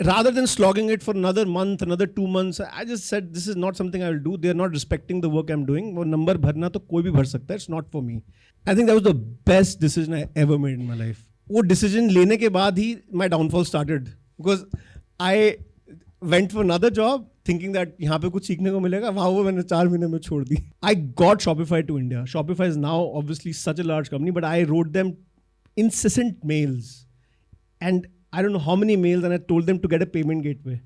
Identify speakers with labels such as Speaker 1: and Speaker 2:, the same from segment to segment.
Speaker 1: rather than slogging it for another month, another 2 months, I just said, this is not something I will do. They are not respecting the work I'm doing. वो number भरना तो कोई भी भर सकता है. It's not for me. I think that was the best decision I ever made in my life. वो decision लेने के बाद ही my downfall started. Because I went for another job thinking that यहाँ पे कुछ सीखने को मिलेगा. वहाँ वो मैंने 4 महीने में छोड़ दी. I got Shopify to India. Shopify is now obviously such a large company, but I wrote them incessant mails. And I don't know how many mails, and I told them to get a payment gateway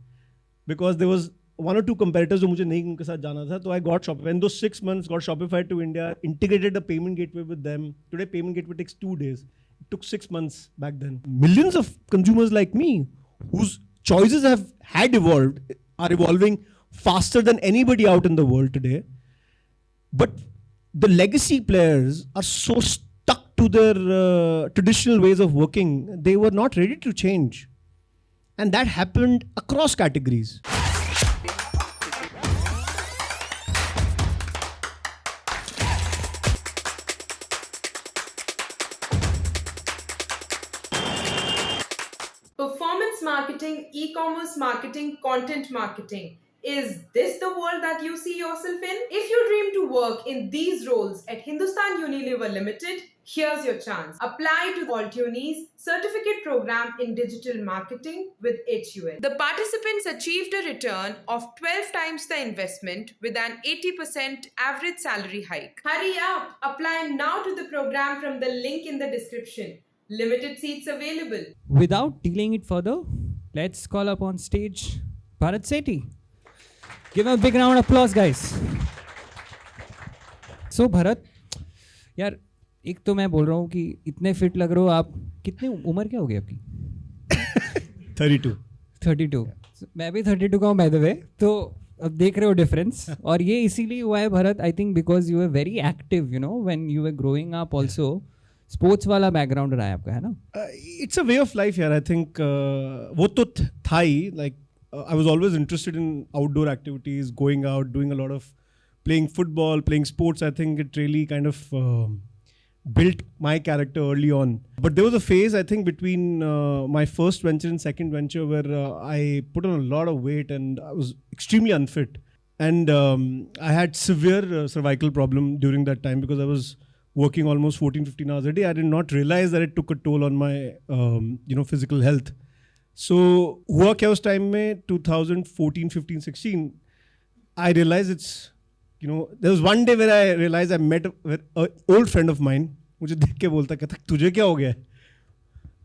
Speaker 1: because there was 1 or 2 competitors who मुझे नहीं उनके साथ जाना था. So I got Shopify. In those 6 months, got Shopify to India, integrated a payment gateway with them. Today, payment gateway takes 2 days. It took 6 months back then. Millions of consumers like me, whose choices had evolved, are evolving faster than anybody out in the world today. But the legacy players are so stuck to their traditional ways of working. They were not ready to change. And that happened across categories.
Speaker 2: Performance marketing, e-commerce marketing, content marketing. Is this the world that you see yourself in? If you dream to work in these roles at Hindustan Unilever Limited, here's your chance. Apply to Altiuni's certificate program in digital marketing with HUL. The participants achieved a return of 12 times the investment with an 80% average salary hike. Hurry up! Apply now to the program from the link in the description. Limited seats available.
Speaker 3: Without delaying it further, let's call up on stage Bharat Sethi. Give him a big round of applause, guys. So Bharat, यार एक तो मैं बोल रहा हूँ कि इतने fit लग रहे हो आप. कितनी उम्र क्या हो गई आपकी? 32. मैं भी 32 का हूँ by the way. तो अब देख रहे हो डिफरेंस. और ये इसीलिए हुआ है Bharat, I think because you are very active, you know, when you were growing up also. Sports वाला बैकग्राउंड रहा है आपका, है ना?
Speaker 1: It's a way of life यार. I think वो तो था ही. Like I was always interested in outdoor activities, going out, doing a lot of playing football, playing sports. I think it really kind of built my character early on. But there was a phase, I think, between my first venture and second venture where I put on a lot of weight and I was extremely unfit. And I had severe cervical problem during that time because I was working almost 14-15 hours a day. I did not realize that it took a toll on my physical health. So हुआ क्या उस time में 2014, 15, 16, I realized it's, there was one day where I realized I met an old friend of mine. मुझे देख के बोलता कहता तुझे क्या हो गया?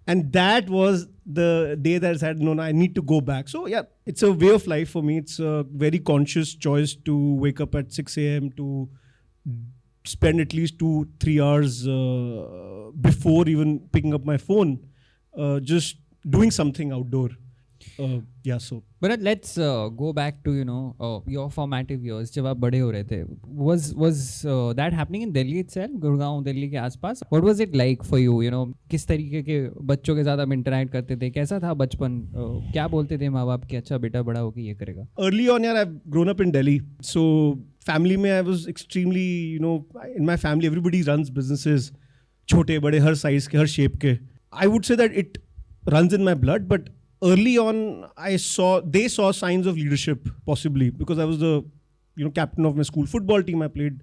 Speaker 1: And that was the day that I said, no, I need to go back. So yeah, it's a way of life for me. It's a very conscious choice to wake up at 6 a.m. to spend at least 2-3 hours before even picking up my phone, just doing something outdoor. So.
Speaker 3: But let's go back to your formative years. जब आप बड़े हो रहे थे, was that happening in Delhi itself, Gurgaon, Delhi के आसपास? What was it like for you? किस तरीके के बच्चों के साथ आप interact करते थे? कैसा था बचपन? क्या बोलते थे माँ बाप कि अच्छा बेटा बड़ा होके ये करेगा?
Speaker 1: Early on, यार, I've grown up in Delhi. So family में I was extremely, in my family everybody runs businesses, छोटे बड़े हर size के, हर shape के. I would say that it runs in my blood, but early on, they saw signs of leadership, possibly, because I was the, captain of my school football team. I played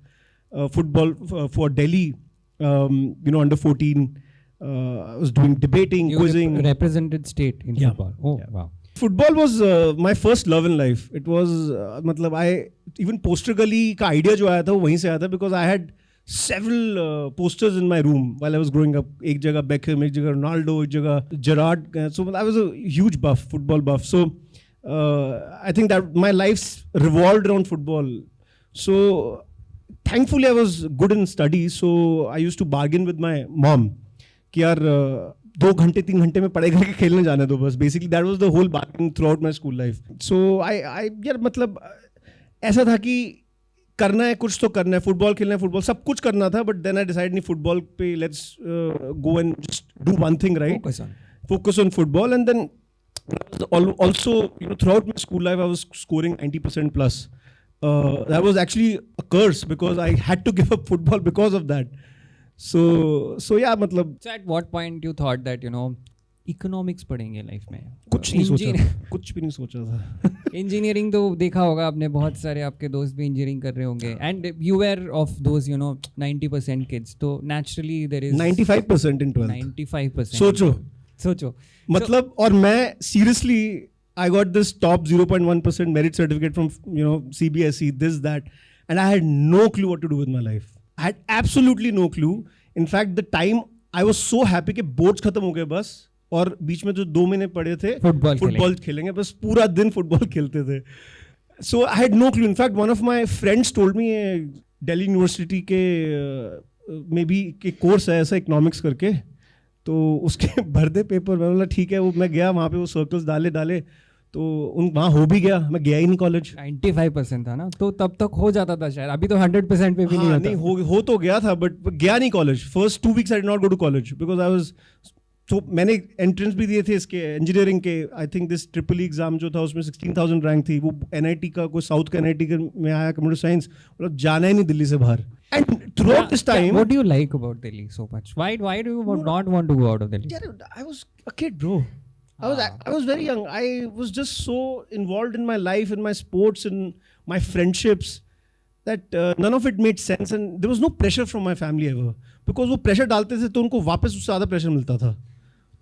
Speaker 1: football for Delhi, under 14. I was doing debating, quizzing.
Speaker 3: You represented state in football. Oh, yeah. Wow.
Speaker 1: Football was my first love in life. It was, even Poster Gully का idea जो आया था वो वहीं से आया था, because I had several posters in my room while I was growing up. एक जगह Beckham, एक जगह Ronaldo, एक जगह Gerrard. So I was a huge football buff. So I think that my life revolved around football. So thankfully I was good in studies. So I used to bargain with my mom कि यार 2 घंटे 3 घंटे में पढ़ाई करके खेलने जाने दो बस. Basically that was the whole bargain throughout my school life. So यार मतलब ऐसा था कि करना है कुछ तो करना है, फुटबॉल खेलना है, फुटबॉल सब कुछ करना था. बट देन आई डिसाइड नहीं, फुटबॉल पे let's go and just do one thing, right? Focus on football. And then also throughout my school life I was scoring 90% plus. That was actually a curse because I had to give up football because of that. So yeah, matlab.
Speaker 3: So at what point you thought that economics पढ़ेंगे life में?
Speaker 1: कुछ नहीं सोचा, कुछ भी नहीं सोचा था.
Speaker 3: इंजीनियरिंग तो देखा होगा आपने, बहुत सारे आपके दोस्त भी इंजीनियरिंग कर रहे होंगे, and you were of those 90% kids, तो naturally there is
Speaker 1: 95% in 12th.
Speaker 3: 95%. सोचो
Speaker 1: मतलब, और मैं seriously I got this top 0.1% merit certificate from CBSE, this that, and I had no clue what to do with my life. I had absolutely no clue. In fact, the time I was so happy कि boards खत्म हो गए बस, और बीच में जो 2 महीने पड़े थे फुटबॉल खेलेंगे, बस पूरा दिन फुटबॉल खेलते थे. So I had no clue. In fact, one of my friends told me Delhi university के maybe के कोर्स है ऐसा इकोनॉमिक्स करके, तो उसके भर दे पेपर. मैं बोला ठीक है. वो मैं गया वहाँ पे, वो सर्कल्स डाले तो वहाँ हो भी गया. मैं गया ही नहीं कॉलेज. 95%
Speaker 3: था ना, तो तब तक हो जाता था शायद. अभी तो 100% पे भी नहीं होता.
Speaker 1: नहीं हो तो गया था, बट गया नहीं college. First 2 weeks I did not go to college because I was, तो मैंने एंट्रेंस भी दिए थे इसके इंजीनियरिंग के. I think this triple exam जो था उसमें 16,000 रैंक थी. वो NIT का, कोई साउथ का NIT में आया कंप्यूटर साइंस, मतलब जाना ही नहीं दिल्ली से बाहर. And throughout this time,
Speaker 3: what do you like about Delhi so much? Why do you not want to go out of Delhi?
Speaker 1: Yeah, I was a kid, bro. I was very young. I was just so involved in my life, in my sports, in my friendships, that none of it made sense, and there was no pressure from my family ever. Because वो pressure डालते थे तो उनको वापस उससे ज़्यादा pressure मिलता था,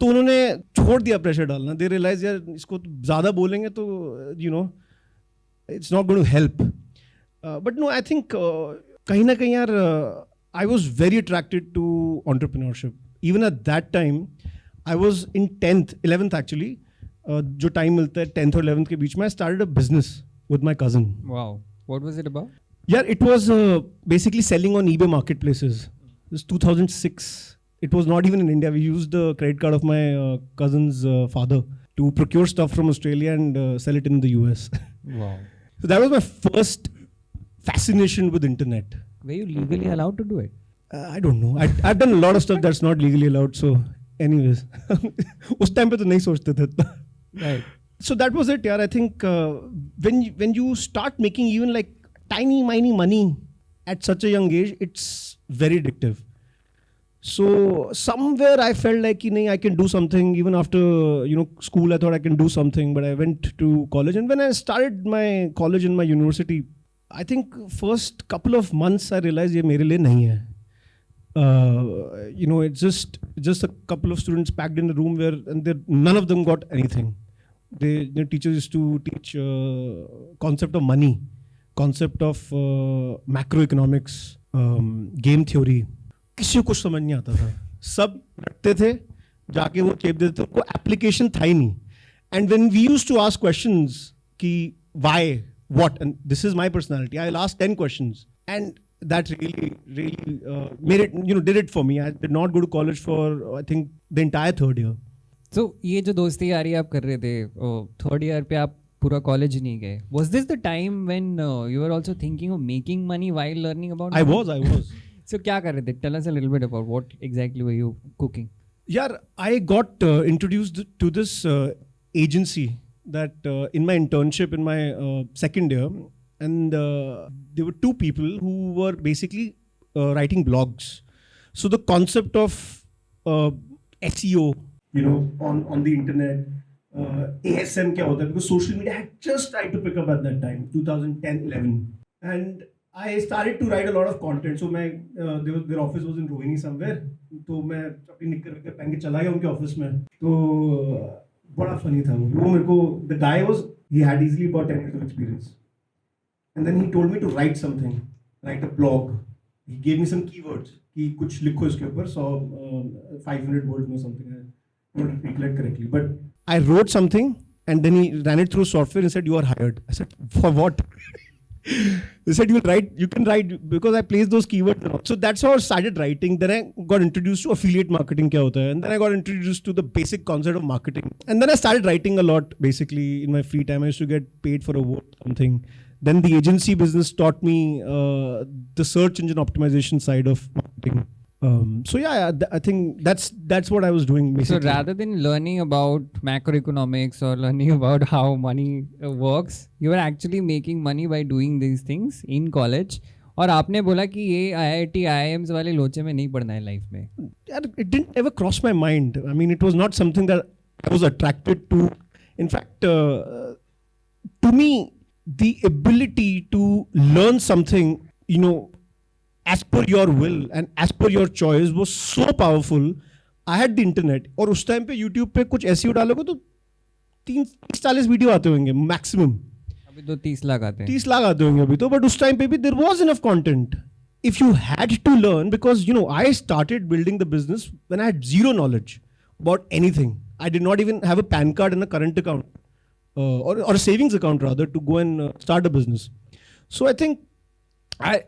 Speaker 1: तो उन्होंने छोड़ दिया pressure डालना. They realized यार इसको ज़्यादा बोलेंगे तो it's not going to help. But no, I think कहीं ना कहीं यार I was very attracted to entrepreneurship. Even at that time, I was in 11th actually. जो time मिलता है 10th और 11th के बीच में, I started a business with my cousin.
Speaker 3: Wow. What was it about?
Speaker 1: Yeah, it was basically selling on eBay marketplaces. This 2006. It was not even in India. We used the credit card of my cousin's father to procure stuff from Australia and sell it in the US.
Speaker 3: Wow.
Speaker 1: So that was my first fascination with internet.
Speaker 3: Were you legally allowed to do it?
Speaker 1: I don't know. I've done a lot of stuff that's not legally allowed. So, anyways, उस time पे तो नहीं सोचते थे.
Speaker 3: Right.
Speaker 1: So that was it, yaar. I think when you start making even like tiny money at such a young age, it's very addictive. So somewhere I felt like I can do something. Even after school, I thought I can do something. But I went to college, and when I started my college and my university, I think first couple of months I realized ये मेरे लिए नहीं है. It's just a couple of students packed in a room where, and none of them got anything. The teachers used to teach concept of money, concept of macroeconomics, game theory. किसी को कुछ समझ नहीं आता था. सब रटते थे, जाके वो चेप देते थे, उनको एप्लीकेशन था ही नहीं. And when we used to ask questions कि why, what, and this is my personality, I'll ask 10 questions, and that really made it, did it for me. I did not go to college for I think the entire 3rd year.
Speaker 3: So ये जो दोस्ती यारी आप कर रहे थे 3rd year पे, आप पूरा कॉलेज नहीं गए. Was this the time when you were also thinking of making money while learning about
Speaker 1: I was.
Speaker 3: So क्या कर रहे थे? Tell us a little bit about what exactly were you cooking?
Speaker 1: Yeah, I got introduced to this agency that in my internship in my 2nd year, and there were 2 people who were basically writing blogs. So the concept of SEO, on the internet, ASM क्या होता है, because social media had just tried to pick up at that time, 2010-11, and I started to write a lot of content. So their office was in Rohini somewhere. तो मैं अपनी निक्कर पहन के चला गया उनके ऑफिस में. तो बड़ा फनी था वो मेरे को. The guy he had easily about 10 years of experience, and then he told me to write something, write a blog. He gave me some keywords कि कुछ लिखो इसके ऊपर, 500 words or something. I don't recollect correctly, but I wrote something, and then he ran it through software and said, "You are hired." I said, "For what?" They said, you can write, because I placed those keywords. So that's how I started writing. Then I got introduced to affiliate marketing kya hota hai, and then I got introduced to the basic concept of marketing. And then I started writing a lot, basically, in my free time. I used to get paid for a word, something. Then the agency business taught me the search engine optimization side of marketing. So yeah, I think that's what I was doing basically.
Speaker 3: So rather than learning about macroeconomics or learning about how money works, you were actually making money by doing these things in college. और आपने बोला कि ये IIT IIMs वाले लोचे में नहीं पढ़ना है लाइफ में.
Speaker 1: It didn't ever cross my mind. I mean, it was not something that I was attracted to. In fact, to me, the ability to learn something, as per your will and as per your choice was so powerful. I had the internet, और उस time पे YouTube पे कुछ ऐसी डालोगे तो 30-40 video आते होंगे मैक्सिमम.
Speaker 3: अभी तो 30 लाख आते हैं.
Speaker 1: 30 लाख आते होंगे अभी तो, बट उस टाइम पे भी there was enough content. If you had to learn, because I started building the business when I had zero knowledge about anything. I did not even have a PAN card and a current account, or a savings account rather, to go and start a business. So I think,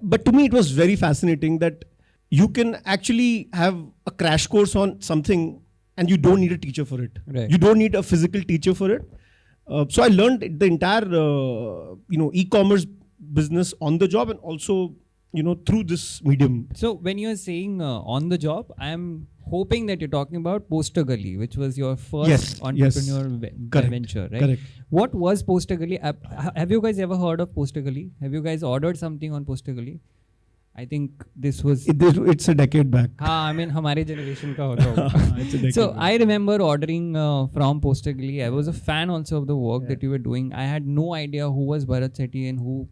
Speaker 1: but to me it was very fascinating that you can actually have a crash course on something and you don't need a teacher for it.
Speaker 3: Right.
Speaker 1: You don't need a physical teacher for it. So I learned the entire, e-commerce business on the job and also, through this medium.
Speaker 3: So when you're saying on the job, I'm hoping that you're talking about Poster Gully, which was your first entrepreneurial venture, right?
Speaker 1: Correct.
Speaker 3: What was Poster Gully? Have you guys ever heard of Poster Gully? Have you guys ordered something on Poster Gully? I think this was...
Speaker 1: It's a decade back.
Speaker 3: I mean, हमारे generation का होता होगा.
Speaker 1: It's a decade
Speaker 3: So
Speaker 1: back.
Speaker 3: I remember ordering from Poster Gully. I was a fan also of the work that you were doing. I had no idea who was Bharat Sethi and who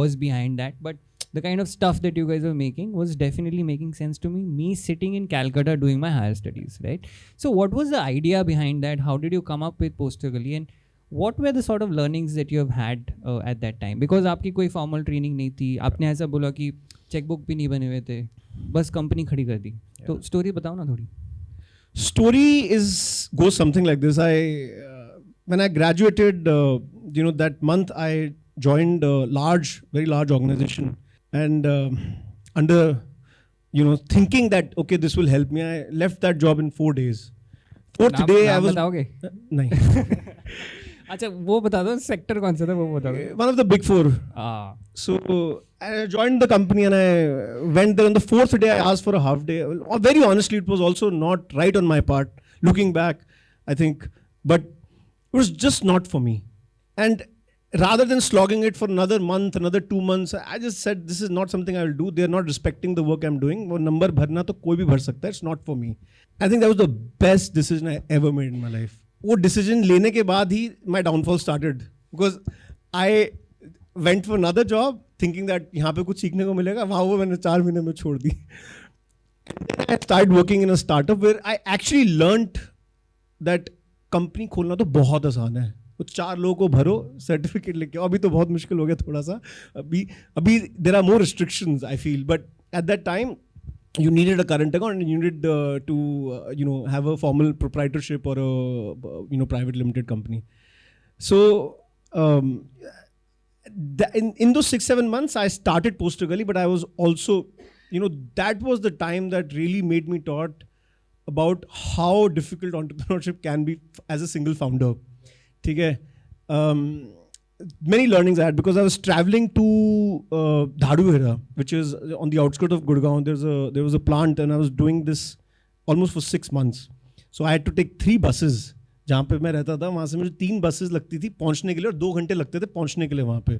Speaker 3: was behind that. But the kind of stuff that you guys were making was definitely making sense to me. Me sitting in Calcutta doing my higher studies, right? So what was the idea behind that? How did you come up with Poster Gully? And what were the sort of learnings that you have had at that time? Because आपकी कोई formal training नहीं थी. आपने ऐसा बोला कि chequebook भी नहीं बने हुए थे, बस कंपनी खड़ी कर दी. तो स्टोरी बताओ ना थोड़ी.
Speaker 1: Story goes something like this. When I graduated, that month I joined a very large organization, and under, thinking that okay, this will help me, I left that job in 4 days. Fourth day I was.
Speaker 3: बताओगे?
Speaker 1: नहीं.
Speaker 3: अच्छा वो बता दो sector कौन सा था वो बता दो.
Speaker 1: One of the big four. So I joined the company and I went there. On the 4th day, I asked for a half day. Very honestly, it was also not right on my part. Looking back, I think, but it was just not for me. And rather than slogging it for another month, another 2 months, I just said, this is not something I will do. They are not respecting the work I'm doing. वो number भरना तो कोई भी भर सकता है. It's not for me. I think that was the best decision I ever made in my life. वो decision लेने के बाद ही my downfall started, because I went for another job thinking that यहाँ पे कुछ सीखने को मिलेगा. वहाँ वो मैंने 4 महीने में छोड़ दी. I started working in a startup where I actually learnt that company खोलना तो बहुत आसान है. तो 4 लोगों को भरो, सर्टिफिकेट लेके आओ. अभी तो बहुत मुश्किल हो गया थोड़ा सा. अभी there are more restrictions I feel, but at that time you needed a current account and you needed to have a formal proprietorship or a private limited company. So in those 6-7 months I started Poster Gully, but I was also, that was the time that really made me taught about how difficult entrepreneurship can be as a single founder. Okay? Many learnings I had, because I was traveling to Dhaduhera, which is on the outskirts of Gurgaon. There was a plant and I was doing this almost for 6 months. So I had to take 3 buses. जहाँ पे मैं रहता था वहाँ से मुझे 3 buses लगती थी पहुँचने के लिए और 2 घंटे लगते थे पहुँचने के लिए वहाँ पे.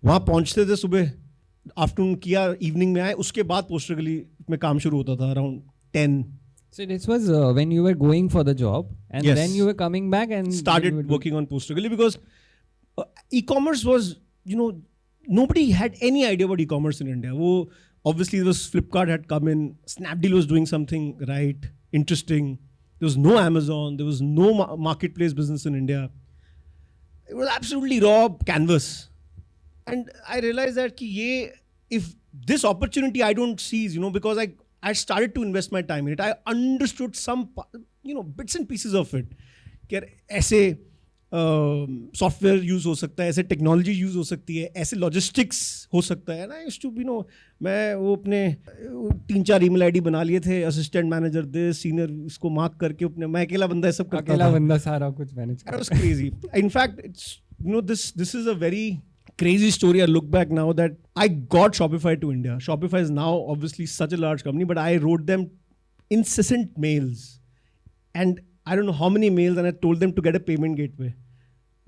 Speaker 1: वहाँ पहुँचते थे सुबह, आफ्टरनून किया, इवनिंग में आए, उसके बाद पोस्टर गली में काम शुरू होता था around 10.
Speaker 3: So this was when you were going for the job, and
Speaker 1: Yes.
Speaker 3: then you were coming back and
Speaker 1: Started working on Poster Gully, because e-commerce was, nobody had any idea about e-commerce in India. Obviously, there was Flipkart had come in, Snapdeal was doing something right, interesting. There was no Amazon, there was no marketplace business in India. It was absolutely raw canvas. And I realized that if this opportunity I don't seize, because I started to invest my time in it. I understood some, bits and pieces of it. कि ऐसे software use हो सकता है, ऐसे technology use हो सकती है, ऐसे लॉजिस्टिक्स हो सकता है ना. यूज्ड टू मैं वो अपने 3-4 ईमेल आईडी बना लिए थे, असिस्टेंट मैनेजर दे, सीनियर इसको मार्क करके अपने, मैं अकेला बंदा ये सब करता था.
Speaker 3: अकेला बंदा सारा कुछ manage
Speaker 1: That was crazy. In fact, it's this is a very crazy story. I look back now that I got Shopify to India. Shopify is now obviously such a large company, but I wrote them incessant mails, and I don't know how many mails, and I told them to get a payment gateway,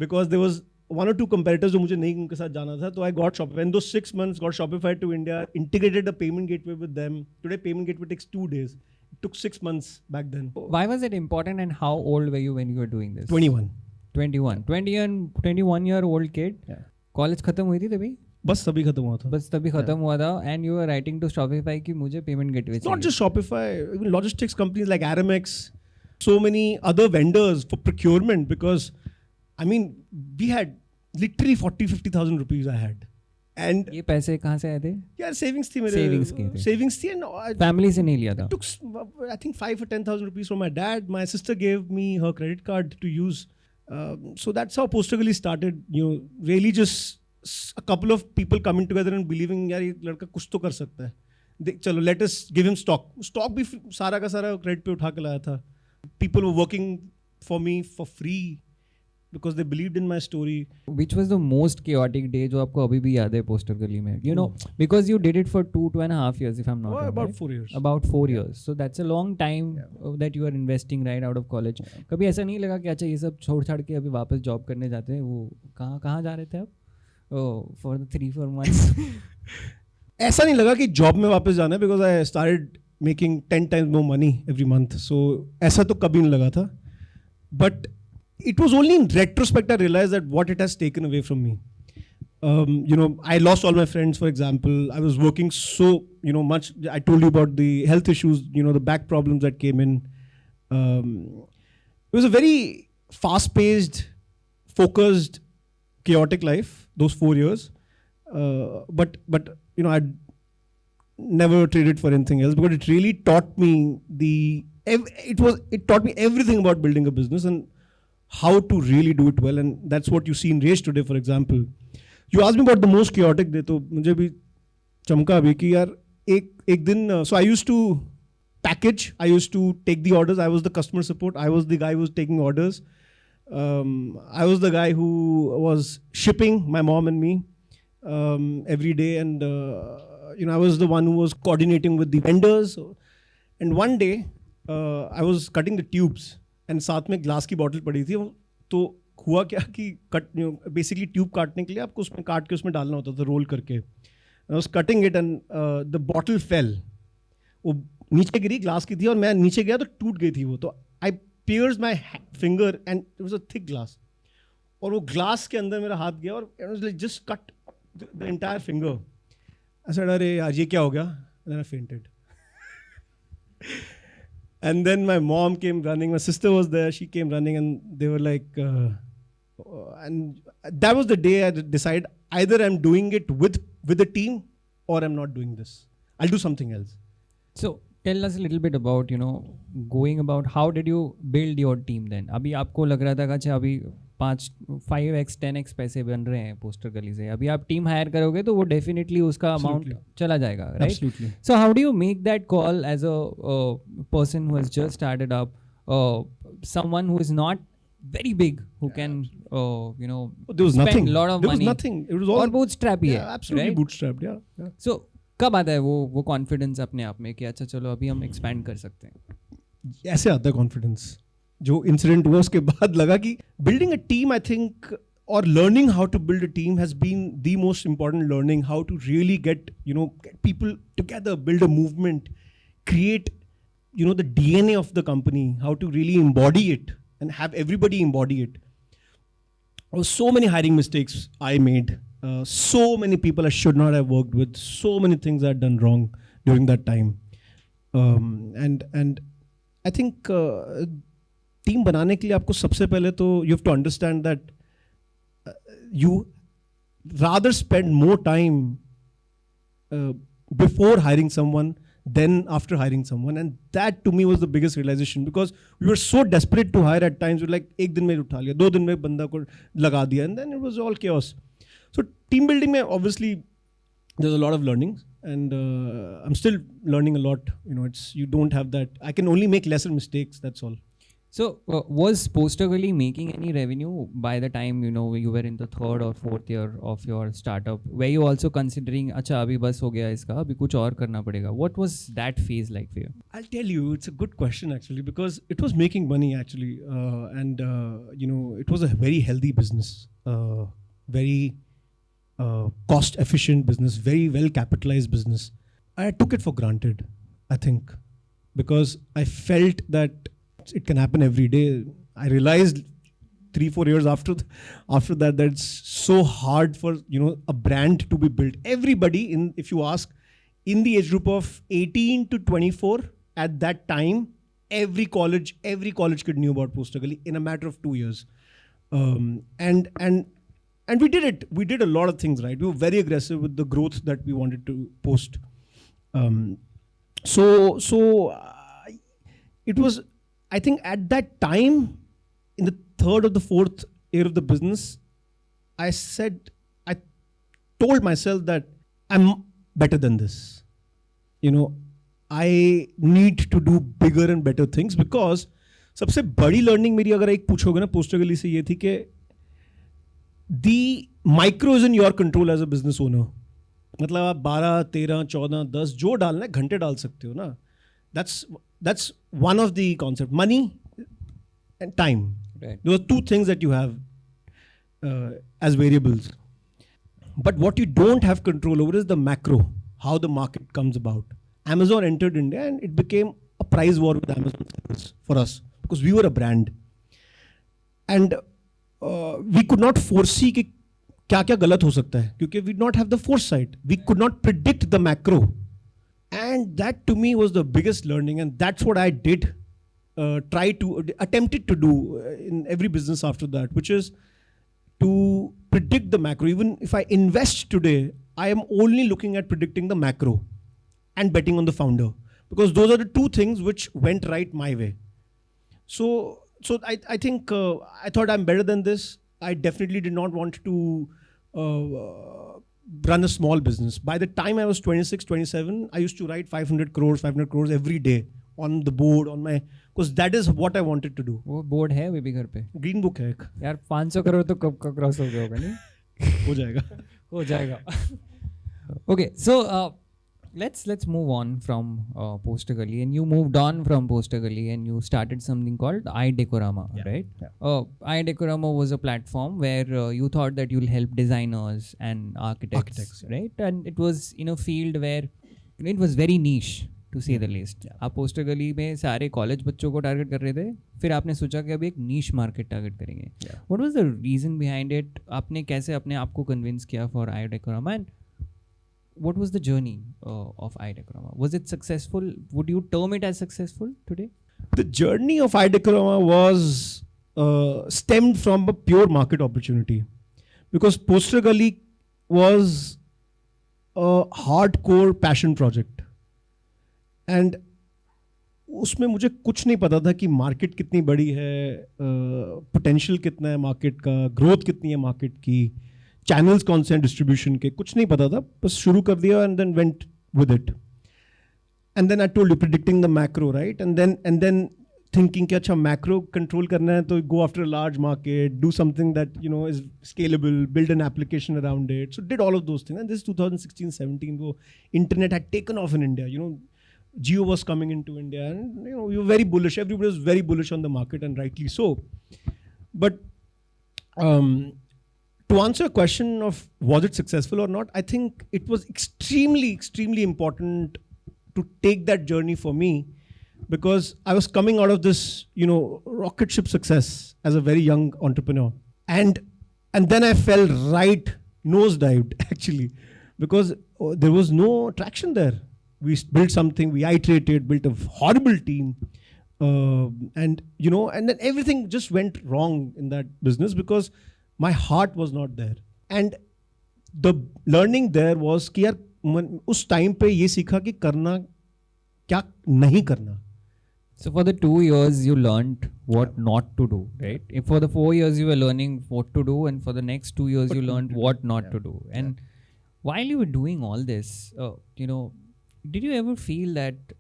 Speaker 1: because there was 1 or 2 competitors जो मुझे नहीं उनके साथ जाना था. So I got Shopify. In those 6 months, got Shopify to India, integrated a payment gateway with them. Today, payment gateway takes 2 days. It took 6 months back then.
Speaker 3: Why was it important, and how old were you when you were doing this?
Speaker 1: 21.
Speaker 3: 21-year-old kid.
Speaker 1: Yeah.
Speaker 3: College खत्म हुई थी तभी?
Speaker 1: बस तभी खत्म हुआ था.
Speaker 3: बस तभी खत्म हुआ था, and you were writing to Shopify कि मुझे payment gateway चाहिए.
Speaker 1: Not just Shopify, even logistics companies like Aramex, so many other vendors for procurement, because I mean we had literally 40,000-50,000 rupees I had. And
Speaker 3: ये पैसे कहाँ से आए थे?
Speaker 1: yeah, savings थी मेरे. Savings थी and
Speaker 3: Family से नहीं लिया था.
Speaker 1: took I think 5 or 10,000 rupees from my dad. My sister gave me her credit card to use. So that's how Poster Gully started. You know, really just a couple of people coming together and believing यार ये लड़का कुछ तो कर सकता है. चलो let us give him stock. Stock भी सारा का सारा credit पे उठा के लाया था. People were working for me for free because they believed in my story.
Speaker 3: Which was the most chaotic day जो आपको अभी भी याद है Poster Gully में? You know, because you did it for 2.5 years, if I'm not wrong.
Speaker 1: About
Speaker 3: right?
Speaker 1: 4 years.
Speaker 3: About 4 years. So that's a long time that you are investing right out of college. कभी ऐसा नहीं लगा कि अच्छा ये सब छोड़ छाड़ के अभी वापस जॉब करने जाते हैं? वो कहाँ जा रहे थे आप? Oh, for the 3-4 months.
Speaker 1: ऐसा नहीं लगा कि जॉब में वापस जाना है, because I started making 10 times more money every month. So ऐसा तो कभी नहीं लगा था. But it was only in retrospect I realized that what it has taken away from me. You know, I lost all my friends, for example. I was working so, you know, much. I told you about the health issues, you know, the back problems that came in. It was a very fast-paced, focused, chaotic life, those 4 years. But you know, I'd never traded for anything else, because it really taught me it taught me everything about building a business and how to really do it well. And that's what you see in Race today, for example. You asked me about the most chaotic day, तो मुझे भी चमका भी कि यार एक दिन, so I used to package, I used to take the orders, I was the customer support, I was the guy who was taking orders, I was the guy who was shipping my mom and me every day, and you know, I was the one who was coordinating with the vendors. And one day I was cutting the tubes, and साथ में glass की bottle पड़ी थी. तो हुआ क्या कि basically tube काटने के लिए आपको उसमें काट के उसमें डालना होता था, रोल करके. I was cutting it and the bottle fail. वो नीचे गिरी, ग्लास की थी, और मैं नीचे गया तो टूट गई थी वो. तो I pierce my finger and it was a thick glass, और वो ग्लास के अंदर मेरा हाथ गया और just cut the entire finger. I said अरे यार ये क्या हो गया? Then I fainted. And then my mom came running, my sister was there, she came running, and they were like, and that was the day I decided either I'm doing it with a team or I'm not doing this. I'll do something else.
Speaker 3: So tell us a little bit about, you know, going about how did you build your team then? अभी आपको लग रहा था कि अच्छा अभी 5x 10x पैसे बन रहे हैं पोस्टर गली से, अभी आप टीम हायर करोगे तो वो डेफिनेटली उसका अमाउंट चला जाएगा, right?
Speaker 1: Absolutely.
Speaker 3: So how do you make that call as a person who has just started up, someone who is not very big, who can you know,
Speaker 1: There was
Speaker 3: spend
Speaker 1: nothing.
Speaker 3: a lot of
Speaker 1: There
Speaker 3: money.
Speaker 1: was nothing. It was all
Speaker 3: और bootstrap ही है,
Speaker 1: absolutely
Speaker 3: right?
Speaker 1: bootstrapped. Yeah.
Speaker 3: So कब आता है वो confidence अपने आप में कि अच्छा चलो अभी हम एक्सपैंड कर सकते हैं?
Speaker 1: ऐसे आता है कॉन्फिडेंस. जो इंसिडेंट हुआ उसके बाद लगा कि building a team, I think, और learning how to build a team has been the most important learning. How to really get people together, build a movement, create the DNA of the company, how to really embody it and have everybody embody it. There were so many hiring mistakes I made, so many people I should not have worked with, so many things I had done wrong during that time, and I think team बनाने के लिए आपको सबसे पहले तो you have to understand that you rather spend more time before hiring someone than after hiring someone. And that to me was the biggest realisation, because we were so desperate to hire at times. Like एक दिन में उठा लिया, 2 दिन में बंदा को लगा दिया, and then it was all chaos. So team building में obviously there's a lot of learning, and I'm still learning a lot. You don't have that. I can only make lesser mistakes, that's all.
Speaker 3: So was Poster Gully making any revenue by the time you were in the 3rd or 4th year of your startup? Were you also considering अच्छा अभी बस हो गया इसका, अभी कुछ और करना पड़ेगा? What was that phase like for you?
Speaker 1: I'll tell you, it's a good question actually, because it was making money actually, and it was a very healthy business, very cost efficient business, very well capitalized business. I took it for granted, I think. because I felt that it can happen every day. I realized 3-4 years after that it's so hard for a brand to be built. Everybody if you ask, in the age group of 18 to 24 at that time, every college kid knew about Poster Gully in a matter of 2 years. And we did it. We did a lot of things right. We were very aggressive with the growth that we wanted to post. It was, I think, at that time, in the third or the fourth year of the business, I told myself that I'm better than this. I need to do bigger and better things, because सबसे बड़ी learning मेरी अगर एक पूछोगे ना poster गली से ये थी कि the micro is in your control as a business owner. मतलब आप 12, 13, 14, 10 जो डालना है घंटे डाल सकते हो ना. That's one of the concept. Money and time.
Speaker 3: Right.
Speaker 1: Those are two things that you have as variables. But what you don't have control over is the macro, how the market comes about. Amazon entered India and it became a price war with Amazon for us because we were a brand. And we could not foresee कि क्या क्या गलत हो सकता है क्योंकि we did not have the foresight. We could not predict the macro. And that to me was the biggest learning, and that's what I did, attempted to do in every business after that, which is to predict the macro. Even if I invest today, I am only looking at predicting the macro and betting on the founder, because those are the two things which went right my way. So I think I thought I'm better than this. I definitely did not want to run a small business. By the time I was 26, 27, I used to write 500 crores every day on the board, because that is what I wanted to do.
Speaker 3: वो board है अभी भी घर पे?
Speaker 1: Green book है एक.
Speaker 3: यार 500 करोड़ तो कब का क्रॉस हो गया होगा नहीं? हो जाएगा. Okay, so let's move on from Poster Gully, and you moved on from Poster Gully and you started something called iDecorama, right? Yeah. iDecorama was a platform where you thought that you'll help designers and architects, right? And it was in a field where it was very niche, to say the least. आप Poster Gully में सारे college बच्चों को target कर रहे थे, फिर आपने सोचा कि अभी एक नीश मार्केट टारगेट करेंगे. What was the reason behind it? आपने कैसे अपने आप को कन्विंस किया for iDecorama, and what was the journey of iDecorama? Was it successful? Would you term it as successful today?
Speaker 1: The journey of iDecorama was stemmed from a pure market opportunity, because Poster Gully was a hardcore passion project, and उसमें मुझे कुछ नहीं पता था कि market कितनी बड़ी है, पोटेंशियल कितना है मार्केट का, ग्रोथ कितनी है मार्केट की, चैनल्स कौन से हैं डिस्ट्रीब्यूशन के, कुछ नहीं पता था. बस शुरू कर दिया and then went with it. And then I told you predicting the macro, right? And then thinking कि अच्छा मैक्रो कंट्रोल करना है तो go after a large market, do something that is scalable, build an application around it. So did all of those things. And this 2016-17 वो internet had taken off in India. Jio was coming into India, and we were very bullish. Everybody was very bullish on the market, and rightly so. But to answer a question of was it successful or not, I think it was extremely, extremely important to take that journey for me, because I was coming out of this, rocket ship success as a very young entrepreneur. And then I fell right, nosedived actually, because there was no traction there. We built something, we iterated, built a horrible team. And then everything just went wrong in that business because my heart was not there. And the learning there was कि यार उस time पे ये सीखा कि करना क्या नहीं करना.
Speaker 3: So for the 2 years you learned what not to do, right? If for the 4 years you were learning what to do, and for the next 2 years you learned what not to do. And while you were doing all this, did you ever feel that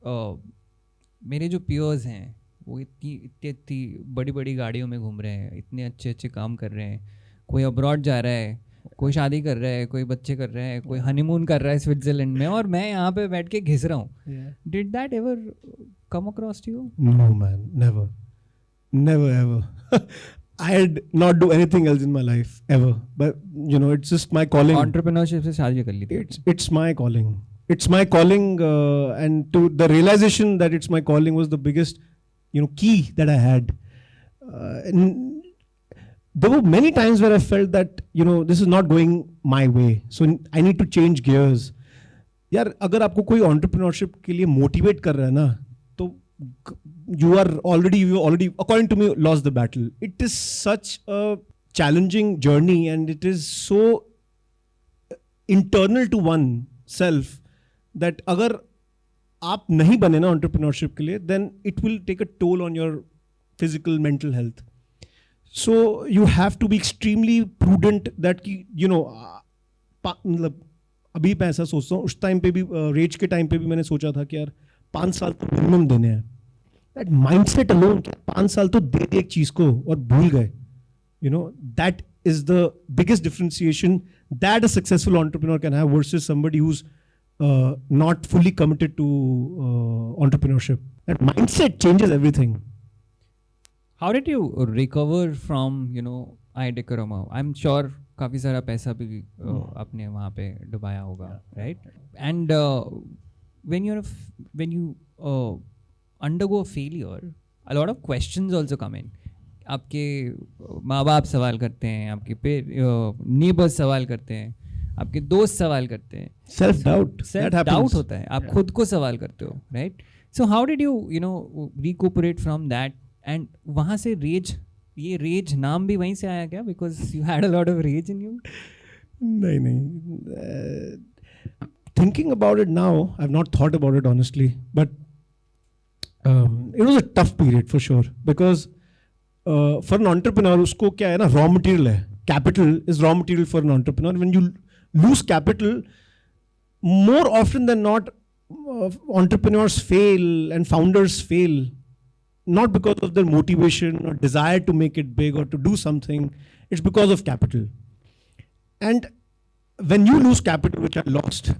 Speaker 3: मेरे जो peers हैं वो इतनी बड़ी बड़ी गाड़ियों में घूम रहे हैं, इतने अच्छे अच्छे काम कर रहे हैं, कोई अब्रॉड जा रहा है, कोई शादी कर रहा है, कोई बच्चे कर रहे हैं, कोई हनीमून कर रहा है स्विट्जरलैंड में, और मैं यहाँ पे बैठ के घिस रहा हूँ. Did that ever come across to you?
Speaker 1: No man, never ever. I had not do anything else in my life ever, but it's just my calling.
Speaker 3: Entrepreneurship से शादी कर ली थी.
Speaker 1: It's my calling. it's my calling, and to the realization that it's my calling was the biggest, key that I had. And there were many times where I felt that, this is not going my way. So I need to change gears. यार अगर आपको कोई entrepreneurship के लिए motivate कर रहा है ना, तो you already according to me lost the battle. It is such a challenging journey and it is so internal to oneself that अगर आप नहीं बने ना entrepreneurship के लिए, then it will take a toll on your physical, mental health. So you have to be extremely prudent that कि मतलब अभी मैं ऐसा सोचता हूँ, उस टाइम पे भी रेज के टाइम पे भी मैंने सोचा था कि यार 5 साल तो मिनिमम देने हैं. दैट माइंडसेट अलोन, 5 साल तो दे दे एक चीज को और भूल गए, that is the biggest differentiation that a successful entrepreneur can have versus somebody who's not fully committed to entrepreneurship. That mindset changes everything.
Speaker 3: How did you recover from, I Corona? I'm sure काफ़ी सारा पैसा भी आपने वहाँ पे डुबाया होगा, right? And when you undergo a failure, a lot of questions also come in. आपके माँ बाप सवाल करते हैं, आपके नेबर्स सवाल करते हैं, आपके दोस्त सवाल करते हैं,
Speaker 1: सेल्फ डाउट
Speaker 3: होता है, आप खुद को सवाल करते हो, right? So how did you recuperate from that? And वहाँ से ये रेज नाम भी वहीं से आया क्या? Because you had a lot of rage in you.
Speaker 1: नहीं, thinking about it now, I've not thought about it honestly, but it was a tough period for sure because for an entrepreneur उसको क्या है ना, raw material है. Capital is raw material for an entrepreneur. When you lose capital, more often than not, entrepreneurs fail and founders fail, not because of their motivation or desire to make it big or to do something. It's because of capital. And when you lose capital, which I lost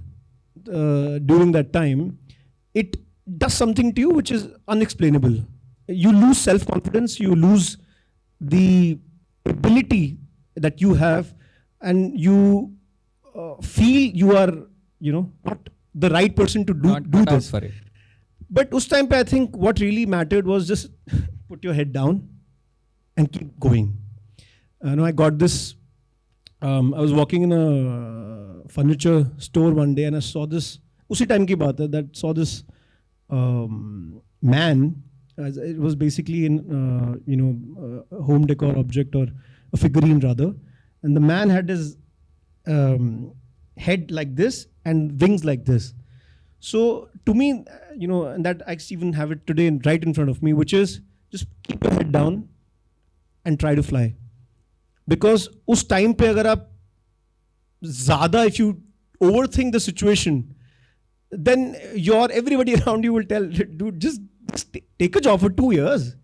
Speaker 1: during that time, it does something to you which is unexplainable. You lose self-confidence, you lose the ability that you have, and you feel you are, not the right person to do this.
Speaker 3: For it.
Speaker 1: But us time pe, I think what really mattered was just put your head down and keep going. I got this. I was walking in a furniture store one day and I saw this. Usi time ki baat hai, that saw this man. It was basically in home decor object or a figurine rather, and the man had his head like this and wings like this. So to me, and that I even have it today right in front of me, which is just keep your head down and try to fly. Because us time pe agar aap zyada, if you overthink the situation, then everybody around you will tell, dude, just take a job for 2 years,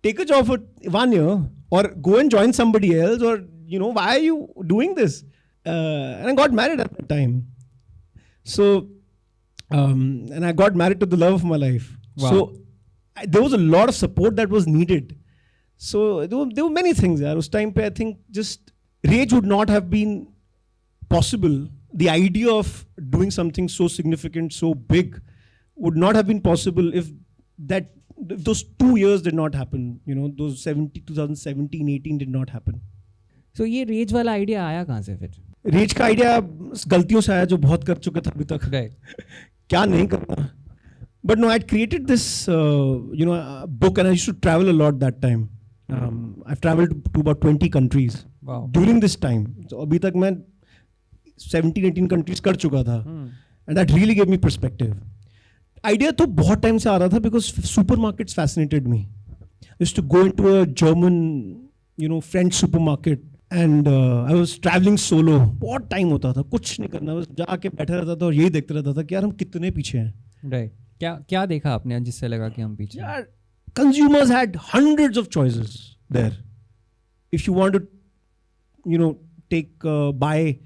Speaker 1: take a job for 1 year, or go and join somebody else, or why are you doing this? And I got married at the time. So and I got married to the love of my life.
Speaker 3: Wow.
Speaker 1: So there was a lot of support that was needed. So there were many things there. Us time pe, I think just rage would not have been possible. The idea of doing something so significant, so big, would not have been possible if those 2 years did not happen. Those 2017, 18 did not happen.
Speaker 3: So ये raise वाला idea आया कहाँ से फिर?
Speaker 1: Raise का idea गलतियों से आया जो बहुत कर चुका था अभी तक. क्या नहीं करना. But no, I had created this book and I used to travel a lot that time. I've traveled to about 20 countries.
Speaker 3: Wow.
Speaker 1: During this time. So अभी तक मैं 17-18 countries कर चुका था. And that really gave me perspective. Idea तो बहुत time से आ रहा था because supermarkets fascinated me. I used to go into a German, French supermarket and I was traveling solo. बहुत टाइम होता था, कुछ नहीं करना, बस जाके बैठा रहता था और यही देखते रहता था कि यार हम कितने पीछे हैं.
Speaker 3: Right. क्या देखा आपने जिससे लगा कि हम पीछे?
Speaker 1: यार, consumers had hundreds of choices there. If you want to, buy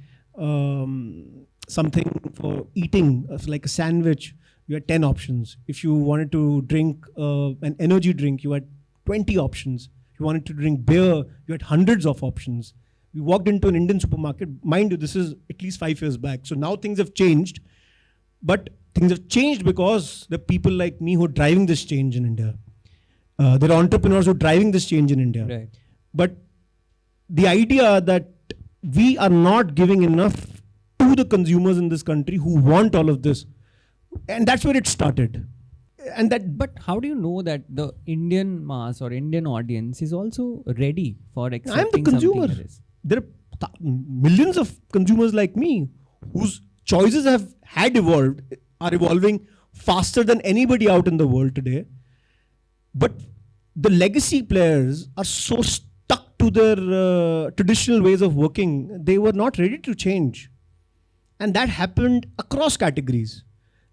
Speaker 1: something for eating, like a sandwich, you had 10 options. If you wanted to drink an energy drink, you had 20 options. If you wanted to drink beer, you had hundreds of options. We walked into an Indian supermarket. Mind you, this is at least 5 years back. So now things have changed. But things have changed because the people like me who are driving this change in India. There are entrepreneurs who are driving this change in India.
Speaker 3: Right.
Speaker 1: But the idea that we are not giving enough to the consumers in this country who want all of this, and that's where it started. And that,
Speaker 3: But how do you know that the Indian mass or Indian audience is also ready for
Speaker 1: I'm the
Speaker 3: accepting
Speaker 1: consumer.
Speaker 3: something like this?
Speaker 1: There are millions of consumers like me whose choices had evolved, are evolving faster than anybody out in the world today. But the legacy players are so stuck to their traditional ways of working, they were not ready to change. And that happened across categories.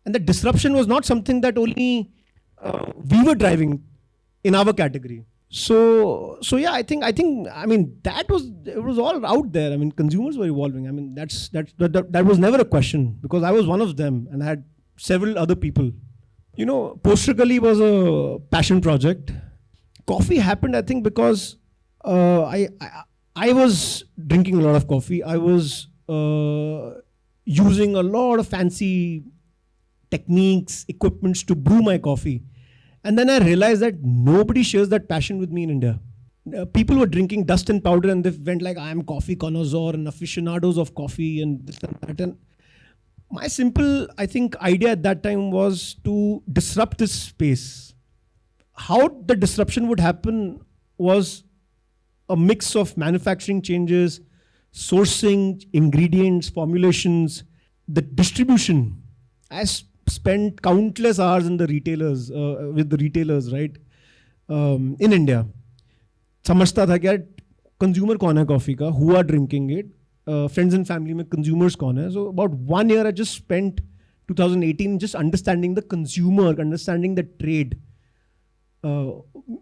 Speaker 1: And the disruption was not something that only we were driving in our category. So yeah, I mean, it was all out there. I mean, consumers were evolving. I mean, that was never a question because I was one of them and I had several other people. You know, Poster Gully was a passion project. Coffee happened, I think, because I was drinking a lot of coffee. I was using a lot of fancy techniques, equipments to brew my coffee. And then I realized that nobody shares that passion with me in India. People were drinking dust and powder and they went like, I am coffee connoisseur and aficionados of coffee and this and that. And my simple, I think, idea at that time was to disrupt this space. How the disruption would happen was a mix of manufacturing changes, sourcing, ingredients, formulations, the distribution. I spent countless hours in the retailers, with the retailers, right, in India. समझता था क्या consumer कौन है coffee का, who are drinking it, friends and family में consumers कौन है. So about 1 year I just spent 2018 just understanding the consumer, understanding the trade.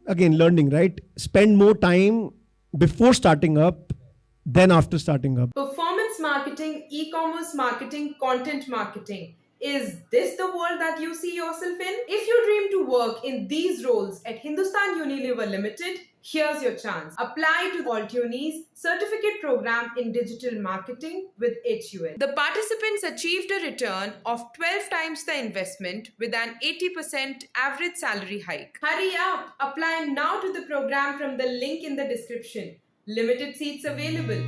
Speaker 1: Again, learning, right? Spend more time before starting up than after starting up.
Speaker 2: Performance marketing, e-commerce marketing, content marketing. Is this the world that you see yourself in? If you dream to work in these roles at Hindustan Unilever Limited, here's your chance. Apply to the Altuni's certificate program in digital marketing with HUL. The participants achieved a return of 12 times the investment with an 80% average salary hike. Hurry up! Apply now to the program from the link in the description. Limited seats available.